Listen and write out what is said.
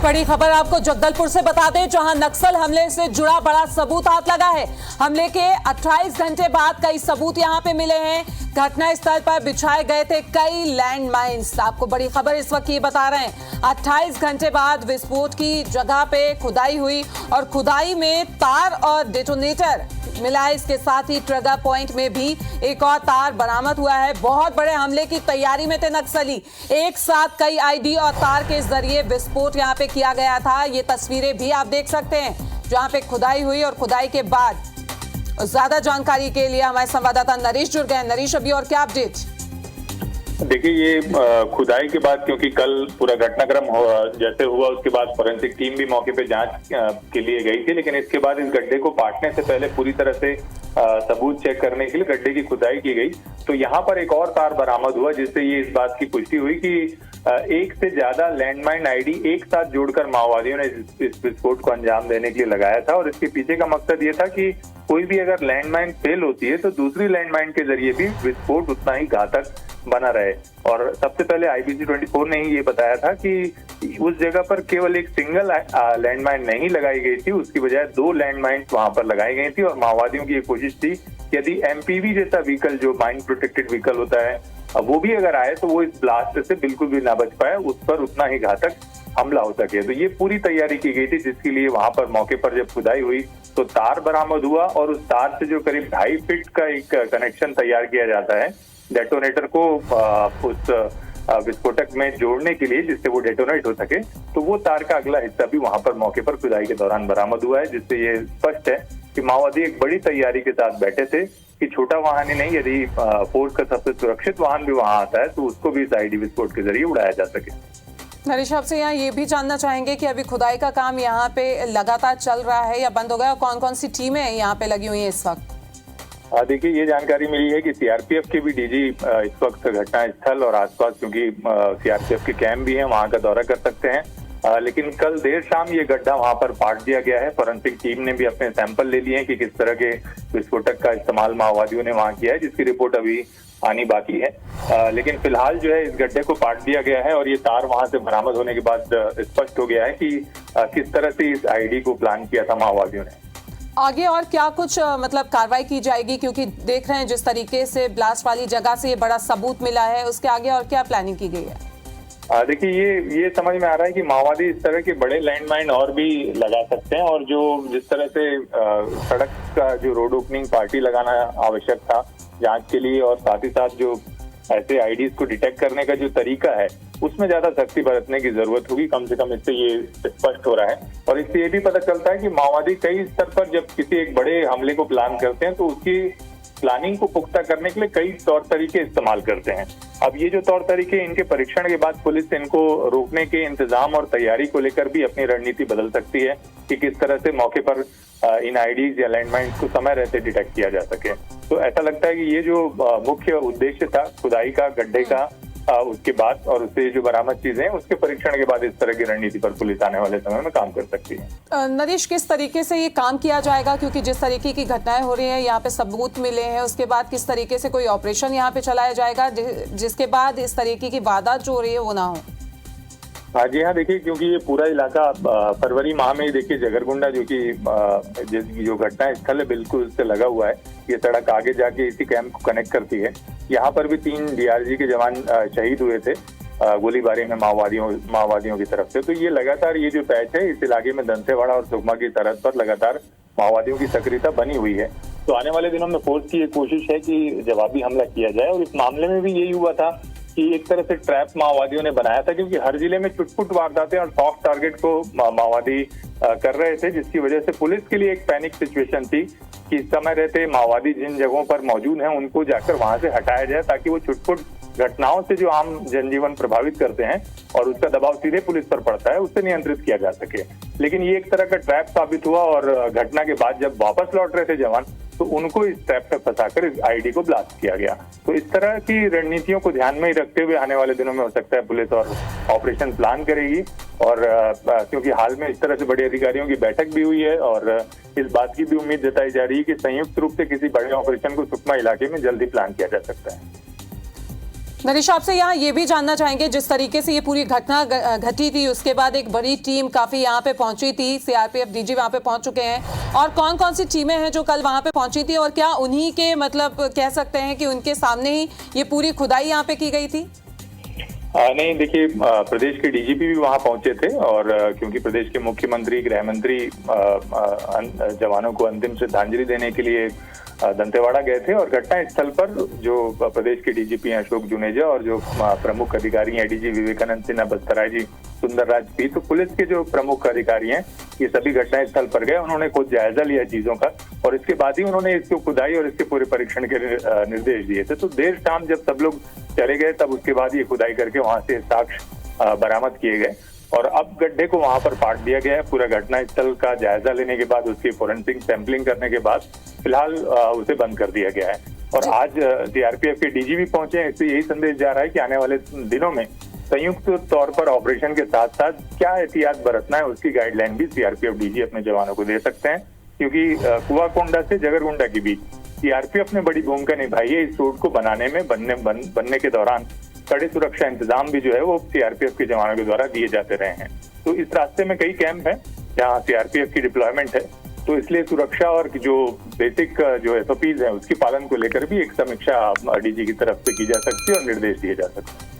बड़ी खबर आपको जगदलपुर से बता दें, जहां नक्सल हमले से जुड़ा बड़ा सबूत हाथ लगा है। हमले के 28 घंटे बाद कई सबूत यहां पे मिले हैं। घटना स्थल पर बिछाए गए थे कई लैंड माइन्स। आपको बड़ी खबर इस वक्त ये बता रहे हैं, 28 घंटे बाद विस्फोट की जगह पे खुदाई हुई और खुदाई में तार और डेटोनेटर मिला है। इसके साथ ही ट्रिगर पॉइंट में भी एक और तार बरामद हुआ है। बहुत बड़े हमले की तैयारी में थे नक्सली। एक साथ कई आईडी और तार के जरिए विस्फोट यहां पे किया गया था। ये तस्वीरें भी आप देख सकते हैं जहां पे खुदाई हुई और खुदाई के बाद। ज्यादा जानकारी के लिए हमारे संवाददाता नरेश जुड़ गए। नरेश, अभी और क्या अपडेट? देखिए, ये खुदाई के बाद, क्योंकि कल पूरा घटनाक्रम जैसे हुआ उसके बाद फोरेंसिक टीम भी मौके पे जांच के लिए गई थी, लेकिन इसके बाद इस गड्ढे को पाटने से पहले पूरी तरह से सबूत चेक करने के लिए गड्ढे की खुदाई की गई। तो यहाँ पर एक और तार बरामद हुआ, जिससे ये इस बात की पुष्टि हुई कि एक से ज्यादा लैंडमाइन आईडी एक साथ जोड़कर माओवादियों ने इस विस्फोट को अंजाम देने के लिए लगाया था। और इसके पीछे का मकसद ये था कि कोई भी अगर लैंडमाइन फेल होती है तो दूसरी लैंडमाइन के जरिए भी विस्फोट उतना ही घातक बना रहे। और सबसे पहले IBC 24 ने ही ये बताया था कि उस जगह पर केवल एक सिंगल लैंडमाइन नहीं लगाई गई थी, उसकी बजाय 2 लैंडमाइन वहां पर लगाई गई थी। और माओवादियों की ये कोशिश थी कि यदि MPV जैसा व्हीकल, जो माइन प्रोटेक्टेड व्हीकल होता है, वो भी अगर आए तो वो इस ब्लास्ट से बिल्कुल भी ना बच पाए, उस पर उतना ही घातक हमला हो सके। तो ये पूरी तैयारी की गई थी, जिसके लिए वहां पर मौके पर जब खुदाई हुई तो तार बरामद हुआ और उस तार से जो करीब 2.5 फीट का एक कनेक्शन तैयार किया जाता है डेटोनेटर को उस विस्फोटक में जोड़ने के लिए, जिससे वो डेटोनेट हो सके। तो वो तार का अगला हिस्सा भी वहां पर मौके पर खुदाई के दौरान बरामद हुआ है, जिससे ये स्पष्ट है कि माओवादी एक बड़ी तैयारी के साथ बैठे थे कि छोटा वाहन ही नहीं, यदि फोर्स का सबसे सुरक्षित वाहन भी वहां आता है तो उसको भी इस आईडी विस्फोट के जरिए उड़ाया जा सके। नरेश, आपसे यहाँ ये भी जानना चाहेंगे कि अभी खुदाई का काम यहाँ पे लगातार चल रहा है या बंद हो गया, और कौन कौन सी टीमें यहाँ पे लगी हुई हैं इस वक्त? देखिए, ये जानकारी मिली है कि CRPF के भी DG इस वक्त घटना स्थल और आसपास, क्योंकि CRPF के कैंप भी हैं, वहां का दौरा कर सकते हैं। लेकिन कल देर शाम ये गड्ढा वहां पर पाट दिया गया है। फोरेंसिक टीम ने भी अपने सैंपल ले लिए हैं कि किस तरह के विस्फोटक का इस्तेमाल माओवादियों ने वहां किया है, जिसकी रिपोर्ट अभी आनी बाकी है। लेकिन फिलहाल जो है इस गड्ढे को पाट दिया गया है और ये तार वहां से बरामद होने के बाद स्पष्ट हो गया है कि किस तरह से इस आईडी को प्लान किया था माओवादियों ने। आगे और क्या कुछ मतलब कार्रवाई की जाएगी, क्योंकि देख रहे हैं जिस तरीके से ब्लास्ट वाली जगह से ये बड़ा सबूत मिला है, उसके आगे और क्या प्लानिंग की गई है? देखिए, ये समझ में आ रहा है कि माओवादी इस तरह के बड़े लैंडमाइन और भी लगा सकते हैं, और जो जिस तरह से सड़क का जो रोड ओपनिंग पार्टी लगाना आवश्यक था जांच के लिए, और साथ ही साथ जो ऐसे आईडीज को डिटेक्ट करने का जो तरीका है उसमें ज्यादा सख्ती बरतने की जरूरत होगी। कम से कम इससे ये स्पष्ट हो रहा है। और इससे ये भी पता चलता है कि माओवादी कई स्तर पर जब किसी एक बड़े हमले को प्लान करते हैं तो उसकी प्लानिंग को पुख्ता करने के लिए कई तौर तरीके इस्तेमाल करते हैं। अब ये जो तौर तरीके, इनके परीक्षण के बाद पुलिस इनको रोकने के इंतजाम और तैयारी को लेकर भी अपनी रणनीति बदल सकती है कि किस तरह से मौके पर इन आईडीज या लैंडमाइंस को समय रहते डिटेक्ट किया जा सके। तो ऐसा लगता है कि ये जो मुख्य उद्देश्य था खुदाई का, गड्ढे का, उसके बाद और उससे जो बरामद चीजें हैं उसके परीक्षण के बाद इस तरह की रणनीति पर पुलिस आने वाले समय में काम कर सकती है। नरेश, किस तरीके से ये काम किया जाएगा, क्योंकि जिस तरीके की घटनाएं हो रही हैं, यहाँ पे सबूत मिले हैं, उसके बाद किस तरीके से कोई ऑपरेशन यहाँ पे चलाया जाएगा जिसके बाद इस तरीके की वारदात जो हो रही है वो ना हो? जी हाँ, देखिए, क्योंकि ये पूरा इलाका फरवरी माह में ही देखिए जगरगुंडा, जो कि जो घटना स्थल है बिल्कुल उससे लगा हुआ है। ये सड़क आगे जाके इसी कैंप को कनेक्ट करती है। यहाँ पर भी 3 DRG के जवान शहीद हुए थे गोलीबारी में माओवादियों की तरफ से। तो ये लगातार ये जो पैच है इस इलाके में दंतेवाड़ा और सुकमा की सरहद पर लगातार माओवादियों की सक्रियता बनी हुई है। तो आने वाले दिनों में फोर्स की ये कोशिश है कि जवाबी हमला किया जाए। और इस मामले में भी यही हुआ था कि एक तरह से ट्रैप माओवादियों ने बनाया था, क्योंकि हर जिले में चुटपुट वारदातें और सॉफ्ट टारगेट को माओवादी कर रहे थे, जिसकी वजह से पुलिस के लिए एक पैनिक सिचुएशन थी कि समय रहते माओवादी जिन जगहों पर मौजूद हैं उनको जाकर वहां से हटाया जाए, ताकि वो चुटपुट घटनाओं से जो आम जनजीवन प्रभावित करते हैं और उसका दबाव सीधे पुलिस पर पड़ता है, उससे नियंत्रित किया जा सके। लेकिन ये एक तरह का ट्रैप साबित हुआ और घटना के बाद जब वापस लौट रहे थे जवान तो उनको इस ट्रैप में फंसाकर इस आईडी को ब्लास्ट किया गया। तो इस तरह की रणनीतियों को ध्यान में ही रखते हुए आने वाले दिनों में हो सकता है पुलिस और ऑपरेशन प्लान करेगी। और क्योंकि हाल में इस तरह से बड़े अधिकारियों की बैठक भी हुई है और इस बात की भी उम्मीद जताई जा रही है कि संयुक्त रूप से किसी बड़े ऑपरेशन को सुकमा इलाके में जल्दी प्लान किया जा सकता है। नरेश, आपसे यहाँ ये भी जानना चाहेंगे, जिस तरीके से ये पूरी घटना घटी थी उसके बाद एक बड़ी टीम काफी यहाँ पे पहुंची थी, सीआरपीएफ डीजी वहाँ पे पहुंच चुके हैं, और कौन कौन सी टीमें हैं जो कल वहाँ पे पहुंची थी, और क्या उन्हीं के मतलब कह सकते हैं कि उनके सामने ही ये पूरी खुदाई यहाँ पे की गई थी? नहीं, देखिए, प्रदेश के डीजीपी भी वहां पहुंचे थे, और क्योंकि प्रदेश के मुख्यमंत्री, गृह मंत्री जवानों को अंतिम श्रद्धांजलि देने के लिए दंतेवाड़ा गए थे, और घटना स्थल पर जो प्रदेश के डीजीपी हैं अशोक जुनेजा और जो प्रमुख अधिकारी हैं डीजी विवेकानंद सिन्हा बस्तराय जी, सुंदरराज पी, तो पुलिस के जो प्रमुख अधिकारी हैं ये सभी घटना स्थल पर गए। उन्होंने खुद जायजा लिया चीजों का, और इसके बाद ही उन्होंने इसको खुदाई और इसके पूरे परीक्षण के निर्देश दिए थे। तो देर शाम जब सब लोग चले गए तब उसके बाद ये खुदाई करके वहां से साक्ष्य बरामद किए गए, और अब गड्ढे को वहां पर पाट दिया गया है। पूरा घटना स्थल का जायजा लेने के बाद, उसकी फोरेंसिक सैंपलिंग करने के बाद फिलहाल उसे बंद कर दिया गया है। और आज सीआरपीएफ के डीजी भी पहुंचे हैं, इससे यही संदेश जा रहा है कि आने वाले दिनों में संयुक्त तौर पर ऑपरेशन के साथ साथ क्या एहतियात बरतना है उसकी गाइडलाइन भी सीआरपीएफ डीजी अपने जवानों को दे सकते हैं, क्योंकि कुआकोंडा से जगरगुंडा के बीच सीआरपीएफ ने बड़ी भूमिका निभाई है इस रोड को बनाने में। बनने के दौरान कड़े सुरक्षा इंतजाम भी जो है वो सीआरपीएफ के जवानों के द्वारा दिए जाते रहे हैं। तो इस रास्ते में कई कैंप हैं जहां सीआरपीएफ की डिप्लॉयमेंट है, तो इसलिए सुरक्षा और जो बेसिक जो एसओपीज हैं उसकी पालन को लेकर भी एक समीक्षा डीजी की तरफ से की जा सकती है और निर्देश दिए जा सकते हैं।